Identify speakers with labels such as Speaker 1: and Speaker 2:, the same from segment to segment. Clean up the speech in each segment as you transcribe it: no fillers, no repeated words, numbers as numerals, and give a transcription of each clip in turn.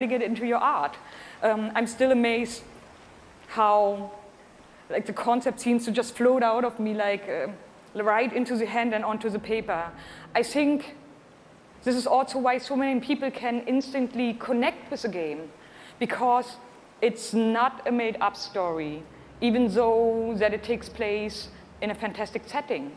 Speaker 1: it into your art. I'm still amazed how the concept seems to just float out of me right into the hand and onto the paper. I think this is also why so many people can instantly connect with the game, because it's not a made-up story, even though that it takes place in a fantastic setting.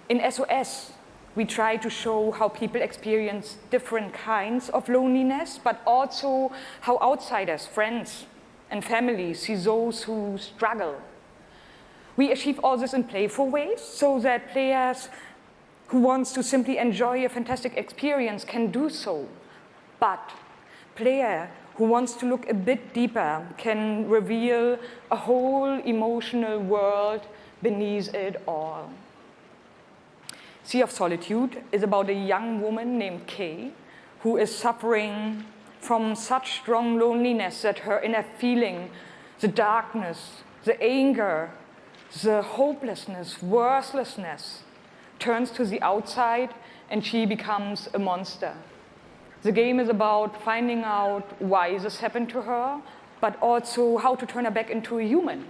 Speaker 1: In SOS, we try to show how people experience different kinds of loneliness, but also how outsiders, friends, and family see those who struggle. We achieve all this in playful ways so that players who want to simply enjoy a fantastic experience can do so. But player who wants to look a bit deeper can reveal a whole emotional world beneath it all. Sea of Solitude is about a young woman named Kay who is suffering from such strong loneliness that her inner feeling, the darkness, the anger, the hopelessness, worthlessness, turns to the outside and she becomes a monster. The game is about finding out why this happened to her, but also how to turn her back into a human.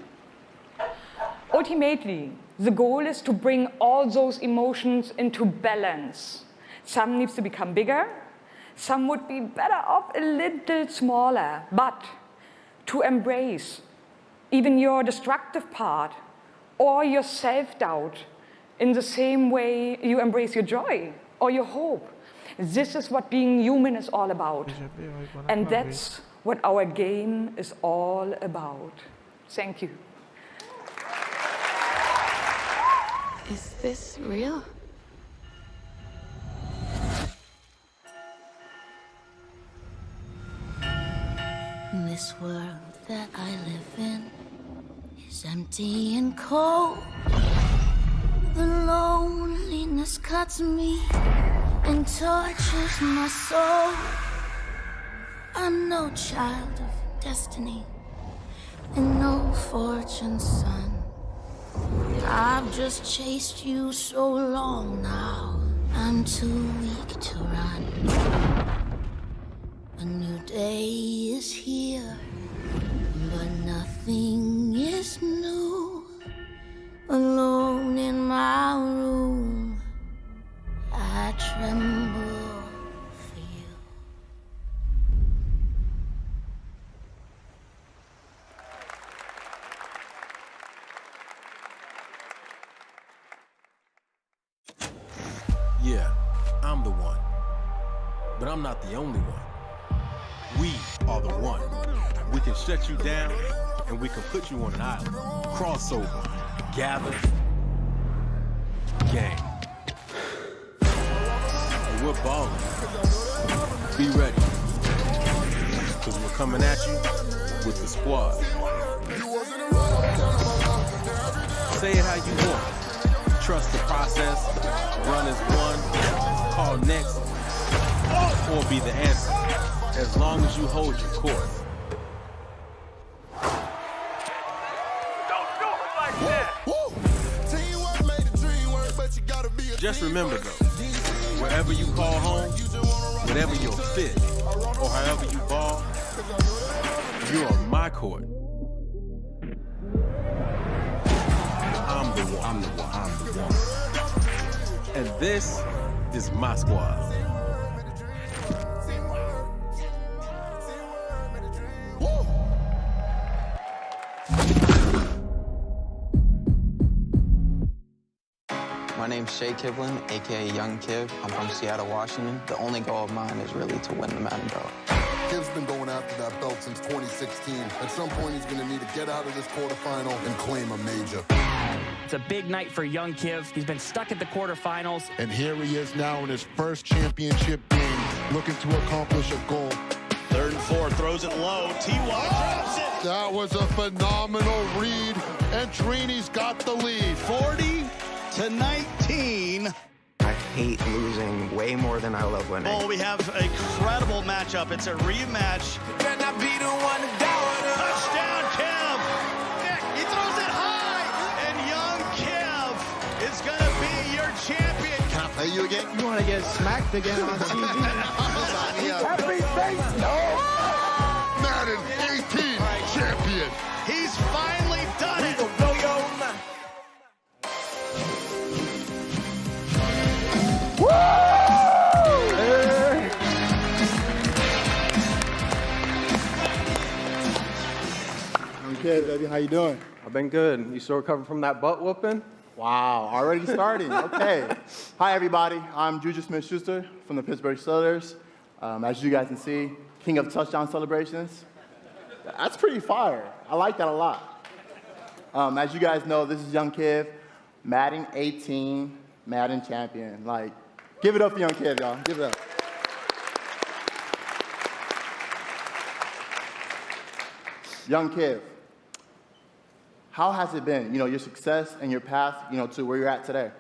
Speaker 1: Ultimately, the goal is to bring all those emotions into balance. Some needs to become bigger, some would be better off a little smaller, but to embrace even your destructive part or your self-doubt in the same way you embrace your joy or your hope. This is what being human is all about. And that's what our game is all about. Thank you.
Speaker 2: Is this real?
Speaker 3: This world that I live in is empty and cold. The loneliness cuts me and tortures my soul. I'm no child of destiny and no fortune's son. I've just chased you so long now, I'm too weak to run. A new day is here, but nothing is new. Alone in my room, I tremble for you.
Speaker 4: Yeah, I'm the one. But I'm not the only one. We are the one. We can shut you down, and we can put you on an island. Crossover. Gather. Gang. And we're balling. Be ready. Because we're coming at you with the squad. Say it how you want. Trust the process. Run as one. Call next. Or be the answer. As long as you hold your course. Just remember though, wherever you call home, whatever your fit, or however you ball, you're on my court. I'm the one. I'm the one. I'm the one. And this is my squad.
Speaker 5: My name's Shea Kivlin, aka Young Kiv. I'm from Seattle, Washington. The only goal of mine is really to win the Madden belt.
Speaker 6: Kiv's been going after that belt since 2016. At some point, he's gonna need to get out of this quarterfinal and claim a major.
Speaker 7: It's a big night for Young Kiv. He's been stuck at the quarterfinals.
Speaker 6: And here he is now in his first championship game, looking to accomplish a goal.
Speaker 8: 3rd and 4, throws it low. T.Y. drops it.
Speaker 6: That was a phenomenal read, and Trini's got the lead.
Speaker 8: 40-19.
Speaker 5: I hate losing way more than I love winning.
Speaker 8: Oh, we have an incredible matchup. It's a rematch. Touchdown, Kev. He throws it high, and Young Kev is going to be your champion.
Speaker 6: Can I play you again?
Speaker 9: You want to get smacked again on TV?
Speaker 6: Happy face. No. Madden 18 champion.
Speaker 8: He's finally done it.
Speaker 9: Okay, baby, how you doing?
Speaker 10: I've been good. You still recovering from that butt whooping?
Speaker 9: Wow, already starting. Okay. Hi, everybody. I'm Juju Smith-Schuster from the Pittsburgh Steelers. As you guys can see, king of touchdown celebrations. That's pretty fire. I like that a lot. As you guys know, this is Young Kiv, Madden 18, Madden champion. Like, give it up for Young Kiv, y'all. Give it up. Young Kiv, how has it been, your success and your path, to where you're at today?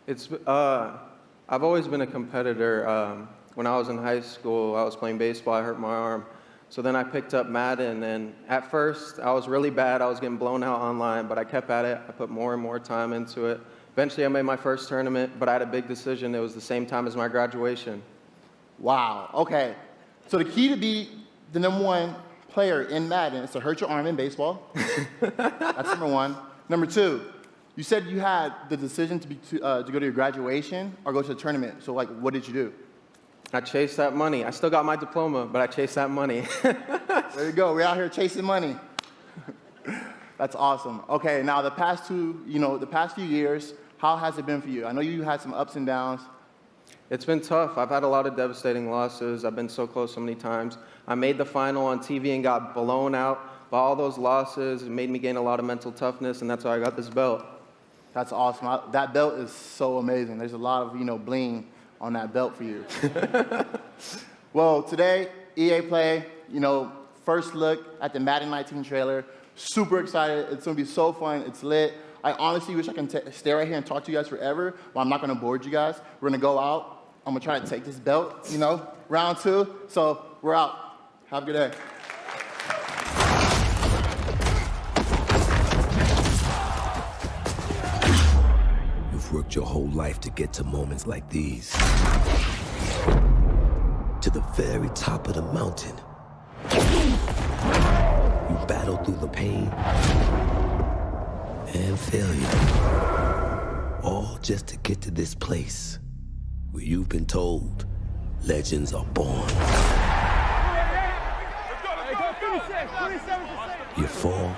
Speaker 10: It's, I've always been a competitor. When I was in high school, I was playing baseball, I hurt my arm. So then I picked up Madden, and at first, I was really bad. I was getting blown out online, but I kept at it. I put more and more time into it. Eventually, I made my first tournament, but I had a big decision. It was the same time as my graduation.
Speaker 9: Wow, okay. So the key to be the #1 player in Madden is to hurt your arm in baseball. That's number one. Number two, you said you had the decision to go to your graduation or go to the tournament. So, what did you do?
Speaker 10: I chased that money. I still got my diploma, but I chased that money.
Speaker 9: There you go. We're out here chasing money. That's awesome. Okay, now the past few years, how has it been for you? I know you had some ups and downs.
Speaker 10: It's been tough. I've had a lot of devastating losses. I've been so close so many times. I made the final on TV and got blown out by all those losses. It made me gain a lot of mental toughness, and that's why I got this belt.
Speaker 9: That's awesome. That belt is so amazing. There's a lot of, bling on that belt for you. Well, today, EA Play, first look at the Madden 19 trailer. Super excited. It's going to be so fun. It's lit. I honestly wish I can stay right here and talk to you guys forever, but I'm not going to board you guys. We're going to go out. I'm going to try to take this belt, round 2. So we're out. Have a good day.
Speaker 11: You've worked your whole life to get to moments like these. To the very top of the mountain. You battled through the pain and failure. All just to get to this place where you've been told legends are born. You fall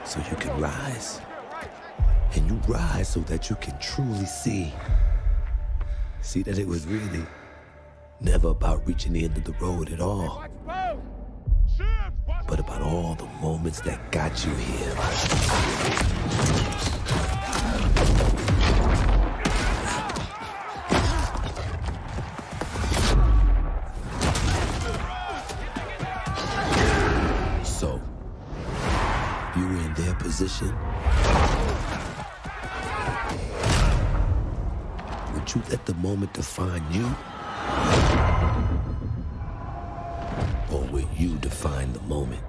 Speaker 11: so you can rise. And you rise so that you can truly see. See that it was really never about reaching the end of the road at all. But about all the moments that got you here. So, if you were in their position, would you let the moment define you? Or will you define the moment?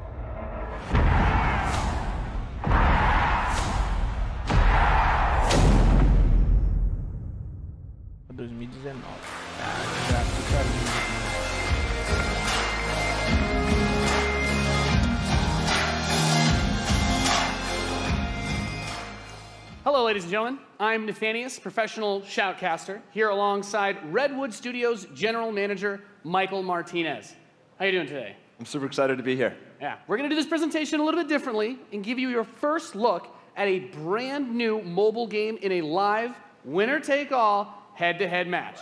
Speaker 12: Hello, ladies and gentlemen. I'm Nathanius, professional shoutcaster, here alongside Redwood Studios General Manager Michael Martinez. How you doing today?
Speaker 13: I'm super excited to be here.
Speaker 12: Yeah, we're going to do this presentation a little bit differently and give you your first look at a brand new mobile game in a live, winner-take-all, head-to-head match.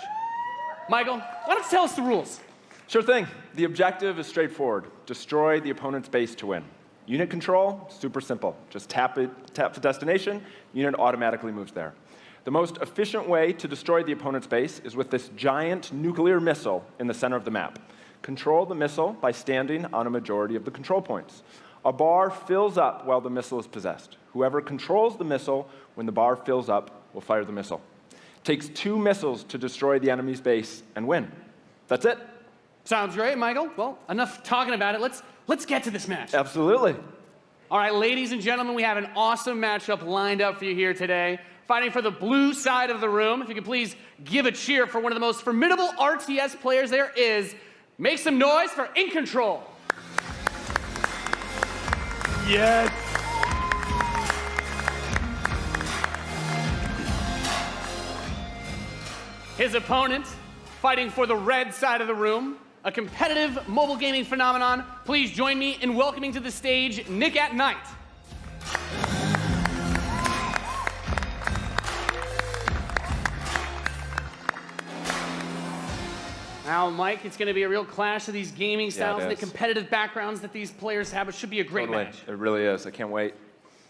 Speaker 12: Michael, why don't you tell us the rules?
Speaker 13: Sure thing. The objective is straightforward. Destroy the opponent's base to win. Unit control, super simple. Just tap the destination, unit automatically moves there. The most efficient way to destroy the opponent's base is with this giant nuclear missile in the center of the map. Control the missile by standing on a majority of the control points. A bar fills up while the missile is possessed. Whoever controls the missile when the bar fills up will fire the missile. It takes 2 missiles to destroy the enemy's base and win. That's it.
Speaker 12: Sounds great, Michael. Well, enough talking about it. Let's get to this match.
Speaker 13: Absolutely.
Speaker 12: All right, ladies and gentlemen, we have an awesome matchup lined up for you here today. Fighting for the blue side of the room, if you could please give a cheer for one of the most formidable RTS players there is, Make some noise for In Control.
Speaker 13: Yes.
Speaker 12: His opponent, fighting for the red side of the room, a competitive mobile gaming phenomenon. Please join me in welcoming to the stage Nick at Night. Now, Mike, it's going to be a real clash of these gaming styles and the competitive backgrounds that these players have. It should be a great match.
Speaker 13: It really is. I can't wait.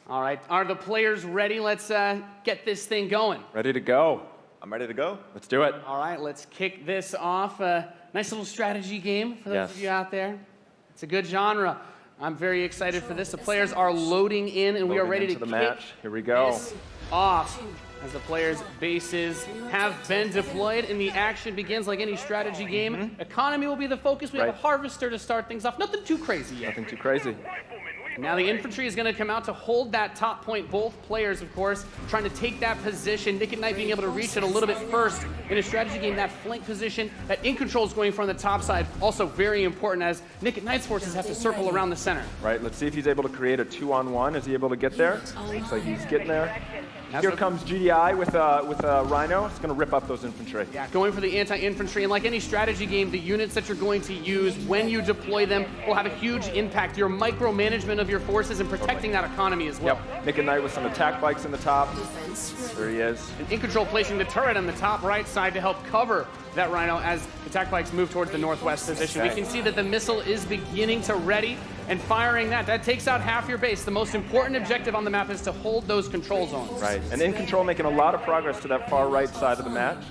Speaker 12: All right, are the players ready? Let's get this thing going.
Speaker 13: Ready to go.
Speaker 4: I'm ready to go.
Speaker 13: Let's do it.
Speaker 12: All right, let's kick this off. Nice little strategy game for those of you out there. It's a good genre. I'm very excited for this. The players are loading in, and we are ready to
Speaker 13: the
Speaker 12: kick
Speaker 13: match. Here we go.
Speaker 12: this off. As the players' bases have been deployed and the action begins like any strategy game. Economy will be the focus. We have a harvester to start things off. Nothing too crazy yet.
Speaker 13: Nothing too crazy.
Speaker 12: Now the infantry is going to come out to hold that top point. Both players, of course, trying to take that position. Nick at Night being able to reach it a little bit first. In a strategy game, that flank position that In Control is going for on the top side, also very important as Nick at Night's forces have to circle around the center.
Speaker 13: Right, let's see if he's able to create a 2-on-1. Is he able to get there? Looks like he's getting there. Here comes GDI with a Rhino. It's going to rip up those infantry.
Speaker 12: Yeah, going for the anti-infantry. And like any strategy game, the units that you're going to use when you deploy them will have a huge impact. Your micromanagement of your forces and protecting that economy as well.
Speaker 13: Yep, Nick at Night with some attack bikes in the top. There he is.
Speaker 12: And In Control placing the turret on the top right side to help cover that Rhino as attack bikes move towards the northwest position. We can see that the missile is beginning to ready and firing that. That takes out half your base. The most important objective on the map is to hold those control zones.
Speaker 13: Right, and In Control making a lot of progress to that far right side of the match.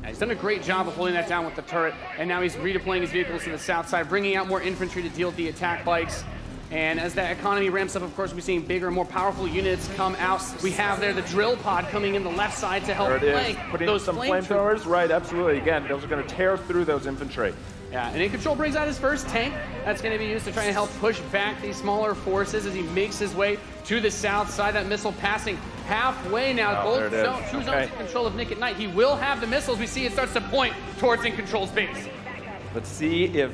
Speaker 12: Yeah, he's done a great job of holding that down with the turret, and now he's redeploying his vehicles to the south side, bringing out more infantry to deal with the attack bikes. And as that economy ramps up, of course, we're seeing bigger and more powerful units come out. We have there the drill pod coming in the left side to help flank
Speaker 13: Putting
Speaker 12: those
Speaker 13: some flamethrowers. Right, absolutely. Again, those are going to tear through those infantry.
Speaker 12: Yeah, and In Control brings out his first tank. That's going to be used to try and help push back these smaller forces as he makes his way to the south side. That missile passing halfway now. Both two zones in control of Nick at Night. He will have the missiles. We see it starts to point towards In Control's base.
Speaker 13: Let's see if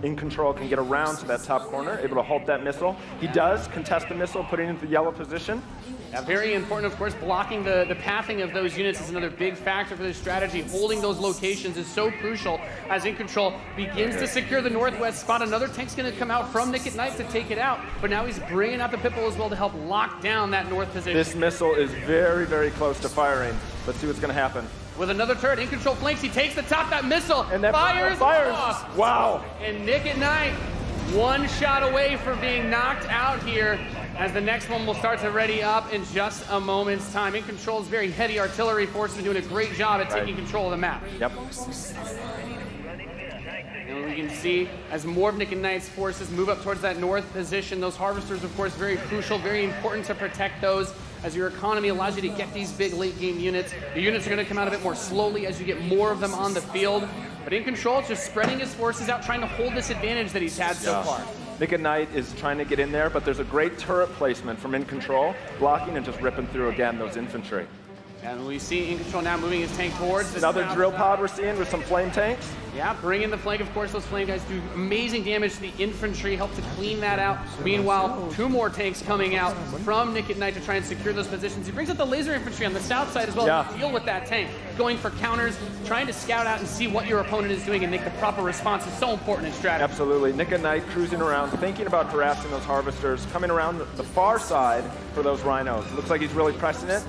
Speaker 13: In Control can get around to that top corner, able to halt that missile. He does contest the missile, putting it into the yellow position.
Speaker 12: Yeah, very important, of course. Blocking the pathing of those units is another big factor for this strategy. Holding those locations is so crucial as In Control begins to secure the northwest spot. Another tank's going to come out from Nick at Night to take it out, but now he's bringing out the Pitbull as well to help lock down that north position.
Speaker 13: This missile is very, very close to firing. Let's see what's going to happen.
Speaker 12: With another turret, In Control flanks. He takes the top, that missile, and that fires off.
Speaker 13: Wow.
Speaker 12: And Nick at Night, one shot away from being knocked out here, as the next one will start to ready up in just a moment's time. In Control's very heavy artillery forces are doing a great job at taking control of the map.
Speaker 13: Yep.
Speaker 12: And we can see as more of Nick at Night's forces move up towards that north position, those harvesters, of course, very crucial, very important to protect those, as your economy allows you to get these big late game units. The units are going to come out a bit more slowly as you get more of them on the field. But In Control is just spreading his forces out, trying to hold this advantage that he's had so far.
Speaker 13: Nick at Night is trying to get in there, but there's a great turret placement from In Control, blocking and just ripping through again those infantry.
Speaker 12: And we see In Control now moving his tank towards this.
Speaker 13: Another drill pod we're seeing with some flame tanks.
Speaker 12: Yeah, bring in the flank. Of course, those flame guys do amazing damage to the infantry, help to clean that out. Meanwhile, two more tanks coming out from Nick at Night to try and secure those positions. He brings out the laser infantry on the south side as well to deal with that tank. Going for counters, trying to scout out and see what your opponent is doing and make the proper response is so important in strategy.
Speaker 13: Absolutely. Nick at Night cruising around, thinking about harassing those harvesters, coming around the far side for those rhinos. It looks like he's really pressing it.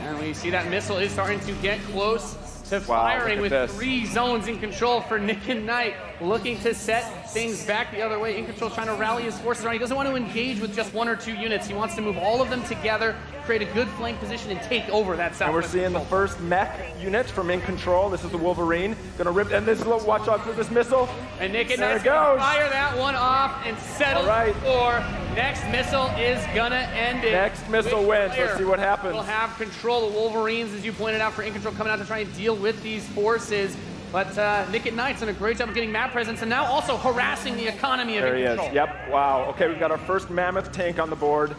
Speaker 12: And we see that missile is starting to get close to firing with 3 zones In Control for Nick at Night, looking to set things back the other way. In Control trying to rally his forces around. He doesn't want to engage with just 1 or 2 units. He wants to move all of them together, create a good flank position, and take over that south.
Speaker 13: And we're seeing the first mech unit from In Control. This is the Wolverine. Gonna rip, and this little watch out for this missile.
Speaker 12: And Nick at Night's gonna fire that one off and settle for next missile is gonna end it.
Speaker 13: Next missile wins. Let's see what happens.
Speaker 12: We'll have control. The Wolverines, as you pointed out, for In Control coming out to try and deal with these forces. But Nick at Night's done a great job of getting map presence and now also harassing the economy of In Control.
Speaker 13: There he is. Yep. Wow. Okay, we've got our first mammoth tank on the board.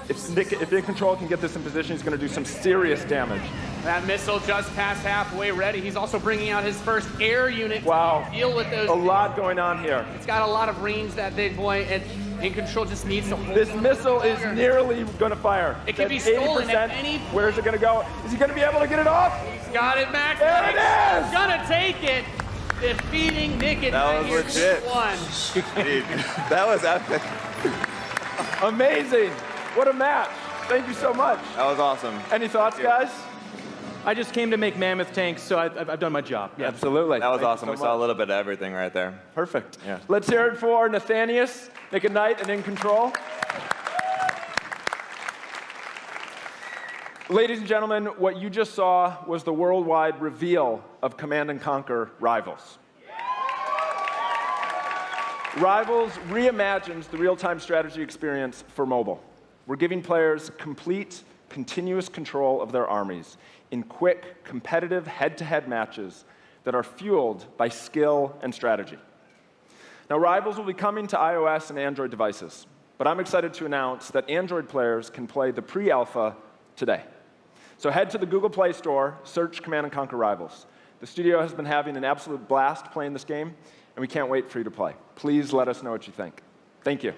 Speaker 13: If In Control can get this in position, he's going to do some serious damage.
Speaker 12: That missile just past halfway ready. He's also bringing out his first air unit to deal with those.
Speaker 13: A lot going on here.
Speaker 12: It's got a lot of range, that big boy, and In Control just needs to hold.
Speaker 13: This missile is nearly going to fire.
Speaker 12: It can be stolen at any point.
Speaker 13: Where is it going to go? Is he going to be able to get it off?
Speaker 12: He's got it, Max.
Speaker 13: There it is!
Speaker 12: He's going to take it. Defeating Nick and
Speaker 14: That was legit. Dude, that was epic.
Speaker 13: Amazing. What a match. Thank you so much.
Speaker 14: That was awesome.
Speaker 13: Any thoughts, guys?
Speaker 7: I just came to make mammoth tanks, so I've done my job.
Speaker 13: Yeah. Absolutely.
Speaker 14: That was
Speaker 13: Thank
Speaker 14: awesome.
Speaker 13: you
Speaker 14: We
Speaker 13: so
Speaker 14: saw a
Speaker 13: much.
Speaker 14: little bit of everything right there.
Speaker 13: Perfect.
Speaker 14: Yeah.
Speaker 13: Let's hear it for Nathanius, Nick and Knight, and In Control. Ladies and gentlemen, what you just saw was the worldwide reveal of Command & Conquer Rivals. Rivals reimagines the real-time strategy experience for mobile. We're giving players complete, continuous control of their armies in quick, competitive head-to-head matches that are fueled by skill and strategy. Now, Rivals will be coming to iOS and Android devices, but I'm excited to announce that Android players can play the pre-alpha today. So head to the Google Play Store, search Command & Conquer Rivals. The studio has been having an absolute blast playing this game, and we can't wait for you to play. Please let us know what you think. Thank you.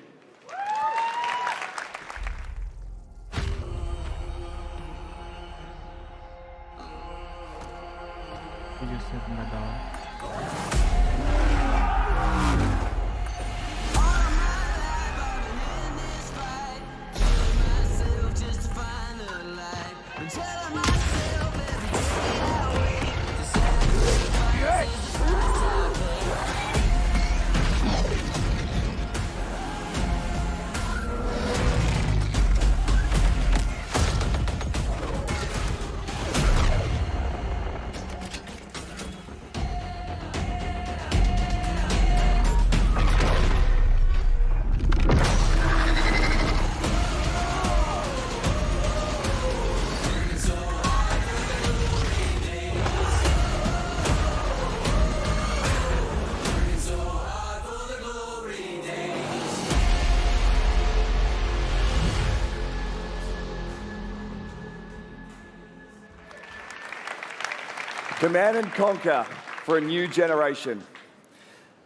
Speaker 15: Command & Conquer for a new generation.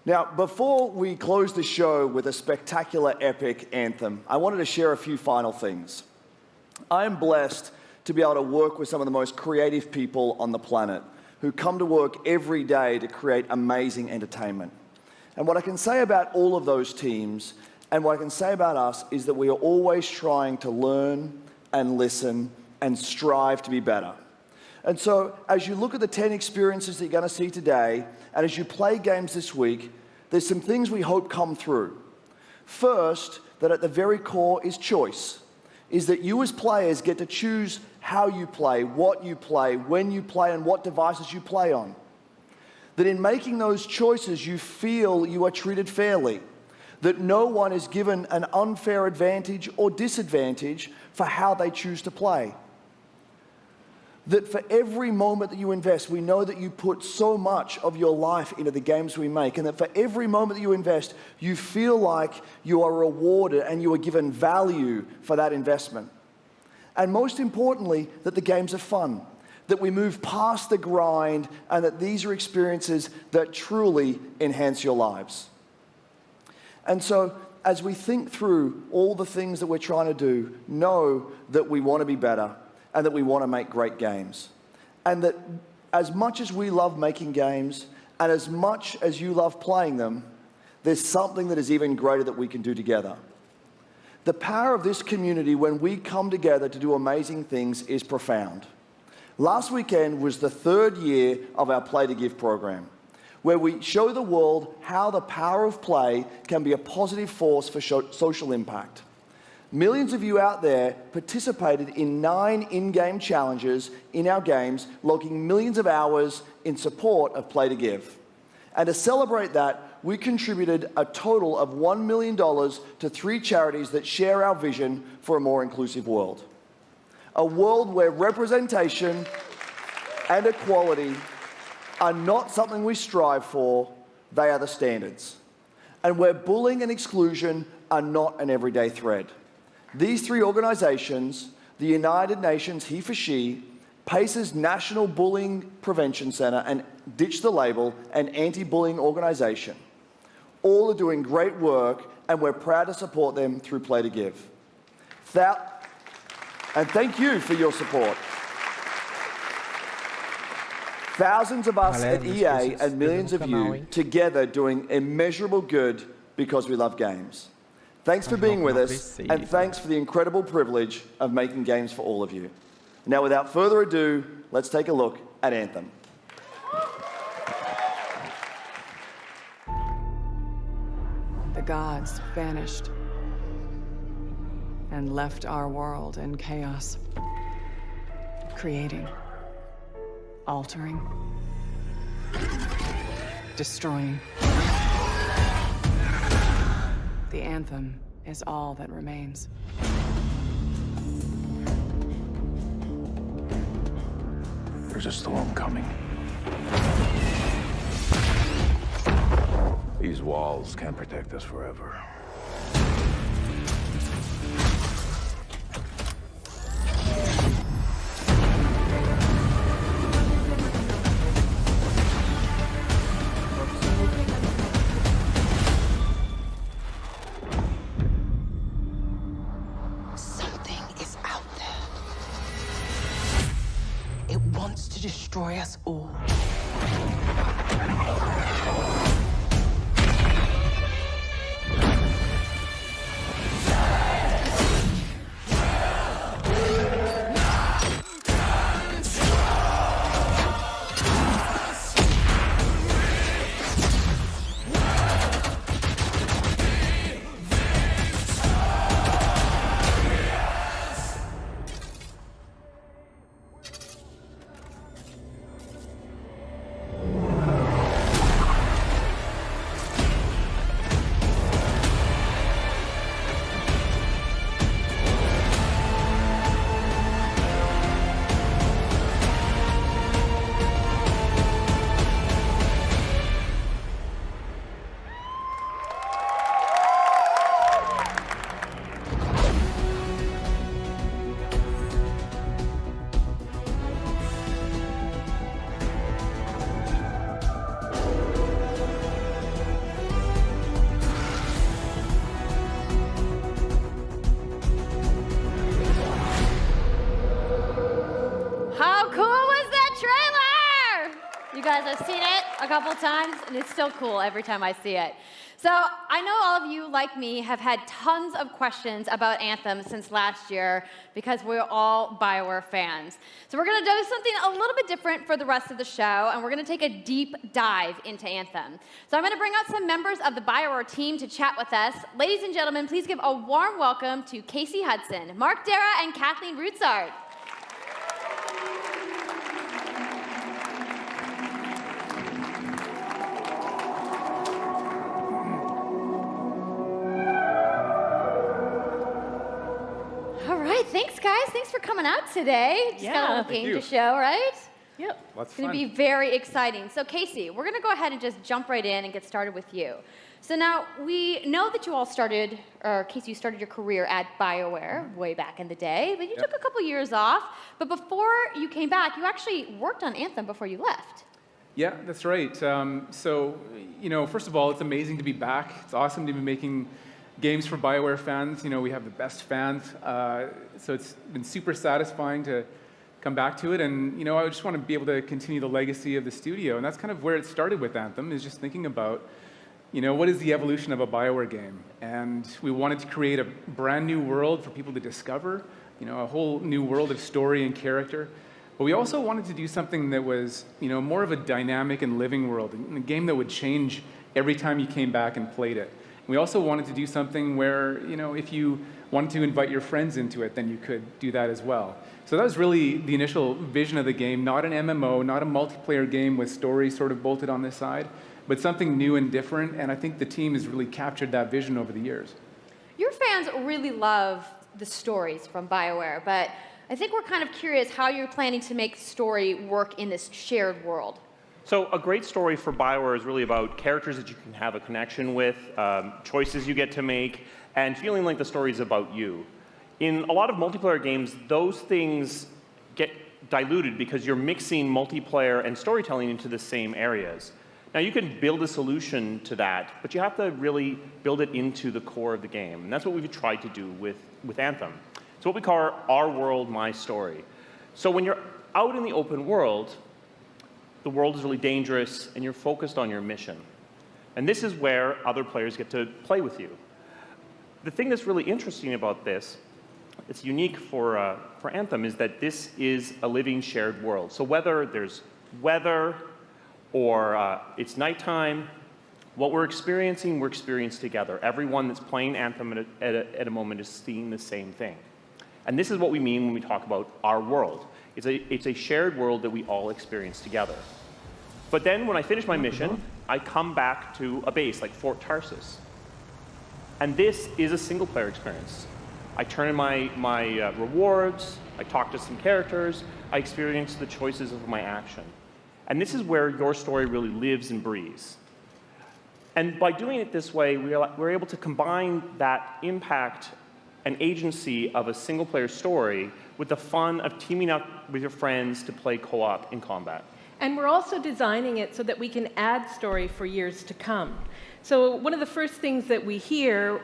Speaker 15: Now, before we close the show with a spectacular epic anthem, I wanted to share a few final things. I am blessed to be able to work with some of the most creative people on the planet who come to work every day to create amazing entertainment. And what I can say about all of those teams and what I can say about us is that we are always trying to learn and listen and strive to be better. And so, as you look at the 10 experiences that you're going to see today, and as you play games this week, there's some things we hope come through. First, that at the very core is choice, is that you as players get to choose how you play, what you play, when you play, and what devices you play on. That in making those choices, you feel you are treated fairly, that no one is given an unfair advantage or disadvantage for how they choose to play. That for every moment that you invest, we know that you put so much of your life into the games we make, and that for every moment that you invest, you feel like you are rewarded and you are given value for that investment. And most importantly, that the games are fun, that we move past the grind, and that these are experiences that truly enhance your lives. And so, as we think through all the things that we're trying to do, know that we want to be better, and that we want to make great games. And that as much as we love making games, and as much as you love playing them, there's something that is even greater that we can do together. The power of this community when we come together to do amazing things is profound. Last weekend was the 3rd year of our Play to Give program, where we show the world how the power of play can be a positive force for social impact. Millions of you out there participated in 9 in-game challenges in our games, logging millions of hours in support of Play to Give. And to celebrate that, we contributed a total of $1 million to 3 charities that share our vision for a more inclusive world. A world where representation and equality are not something we strive for, they are the standards. And where bullying and exclusion are not an everyday thread. These 3 organizations, the United Nations He for She, Pace's National Bullying Prevention Center, and Ditch the Label, an anti-bullying organization. All are doing great work, and we're proud to support them through Play to Give. And thank you for your support. Thousands of us at EA and millions of you together doing immeasurable good because we love games. Thanks for being with us, and thanks for the incredible privilege of making games for all of you. Now, without further ado, let's take a look at Anthem.
Speaker 16: The gods vanished and left our world in chaos, creating, altering, destroying. The anthem is all that remains.
Speaker 17: There's a storm coming. These walls can't protect us forever.
Speaker 18: Something is out there. It wants to destroy us all.
Speaker 19: I've seen it a couple times, and it's still cool every time I see it. So I know all of you, like me, have had tons of questions about Anthem since last year because we're all BioWare fans. So we're going to do something a little bit different for the rest of the show, and we're going to take a deep dive into Anthem. So I'm going to bring out some members of the BioWare team to chat with us. Ladies and gentlemen, please give a warm welcome to Casey Hudson, Mark Dara, and Kathleen Rutzart. Thanks, guys. Thanks for coming out today. Just got a little game to show, right? Yep. It's going to be very exciting. So, Casey, we're going to go ahead and just jump right in and get started with you. So now, we know that you all started, or Casey, you started your career at BioWare way back in the day, but you took a couple years off. But before you came back, you actually worked on Anthem before you left.
Speaker 20: Yeah, that's right. So, you know, first of all, it's amazing to be back. It's awesome to be making games for BioWare fans. You know, we have the best fans, so it's been super satisfying to come back to it. And, you know, I just want to be able to continue the legacy of the studio. And that's kind of where it started with Anthem, is just thinking about, you know, what is the evolution of a BioWare game? And we wanted to create a brand new world for people to discover, you know, a whole new world of story and character. But we also wanted to do something that was, you know, more of a dynamic and living world, a game that would change every time you came back and played it. We also wanted to do something where, you know, if you wanted to invite your friends into it, then you could do that as well. So that was really the initial vision of the game, not an MMO, not a multiplayer game with stories sort of bolted on the side, but something new and different, and I think the team has really captured that vision over the years.
Speaker 19: Your fans really love the stories from BioWare, but I think we're kind of curious how you're planning to make story work in this shared world.
Speaker 21: So a great story for BioWare is really about characters that you can have a connection with, choices you get to make, and feeling like the story is about you. In a lot of multiplayer games, those things get diluted because you're mixing multiplayer and storytelling into the same areas. Now, you can build a solution to that, but you have to really build it into the core of the game. And that's what we've tried to do with Anthem. It's what we call our world, my story. So when you're out in the open world, the world is really dangerous, and you're focused on your mission. And this is where other players get to play with you. The thing that's really interesting about this, it's unique for Anthem, is that this is a living shared world. So whether there's weather or it's nighttime, what we're experiencing together. Everyone that's playing Anthem at a moment is seeing the same thing. And this is what we mean when we talk about our world. It's a shared world that we all experience together. But then when I finish my mission, I come back to a base like Fort Tarsus. And this is a single-player experience. I turn in my rewards, I talk to some characters, I experience the choices of my action. And this is where your story really lives and breathes. And by doing it this way, we're able to combine that impact and agency of a single-player story with the fun of teaming up with your friends to play co-op in combat.
Speaker 1: And we're also designing it so that we can add story for years to come. So one of the first things that we hear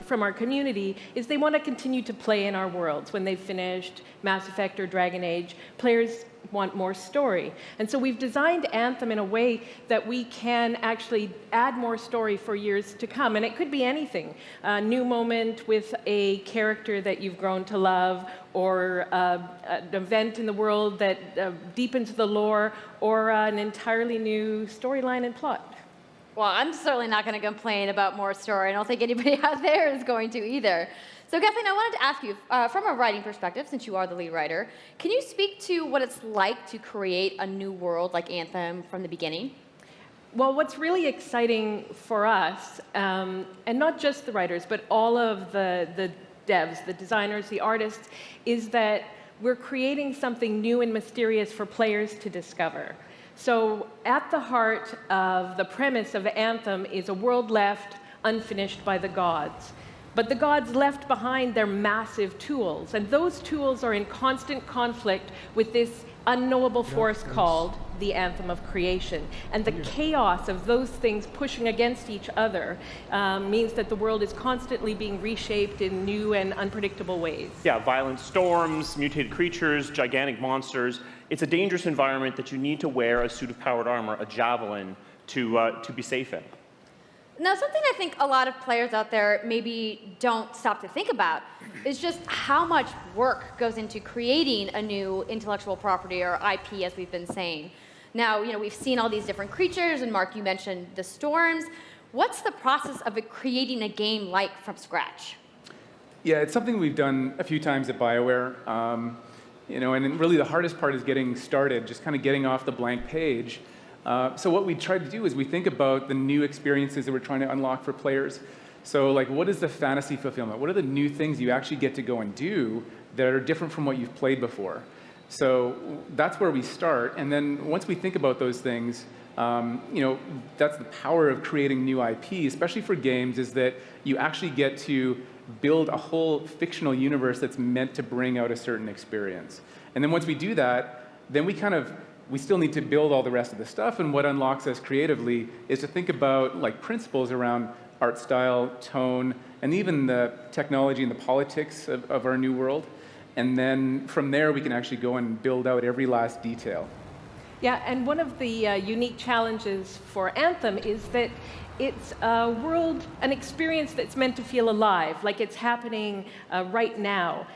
Speaker 1: from our community is they want to continue to play in our worlds. When they've finished Mass Effect or Dragon Age, players want more story. And so we've designed Anthem in a way that we can actually add more story for years to come. And it could be anything. A new moment with a character that you've grown to love, or an event in the world that deepens the lore, or an entirely new storyline and plot.
Speaker 19: Well, I'm certainly not going to complain about more story. I don't think anybody out there is going to either. So Kathleen, I wanted to ask you, from a writing perspective, since you are the lead writer, can you speak to what it's like to create a new world like Anthem from the beginning?
Speaker 1: Well, what's really exciting for us, and not just the writers, but all of the devs, the designers, the artists, is that we're creating something new and mysterious for players to discover. So at the heart of the premise of Anthem is a world left unfinished by the gods. But the gods left behind their massive tools, and those tools are in constant conflict with this unknowable force called the Anthem of Creation. And the chaos of those things pushing against each other means that the world is constantly being reshaped in new and unpredictable ways.
Speaker 21: Yeah, violent storms, mutated creatures, gigantic monsters. It's a dangerous environment that you need to wear a suit of powered armor, a javelin, to be safe in.
Speaker 19: Now, something I think a lot of players out there maybe don't stop to think about is just how much work goes into creating a new intellectual property, or IP, as we've been saying. Now, we've seen all these different creatures, and Mark, you mentioned the storms. What's the process of creating a game like from scratch?
Speaker 20: Yeah, it's something we've done a few times at BioWare. And really the hardest part is getting started, just kind of getting off the blank page. So what we try to do is we think about the new experiences that we're trying to unlock for players. So what is the fantasy fulfillment? What are the new things you actually get to go and do that are different from what you've played before? So that's where we start. And then once we think about those things, that's the power of creating new IP, especially for games, is that you actually get to build a whole fictional universe that's meant to bring out a certain experience. And then once we do that, then we still need to build all the rest of the stuff, and what unlocks us creatively is to think about principles around art style, tone, and even the technology and the politics of our new world. And then from there, we can actually go and build out every last detail.
Speaker 1: Yeah, and one of the unique challenges for Anthem is that it's a world, an experience that's meant to feel alive, like it's happening right now.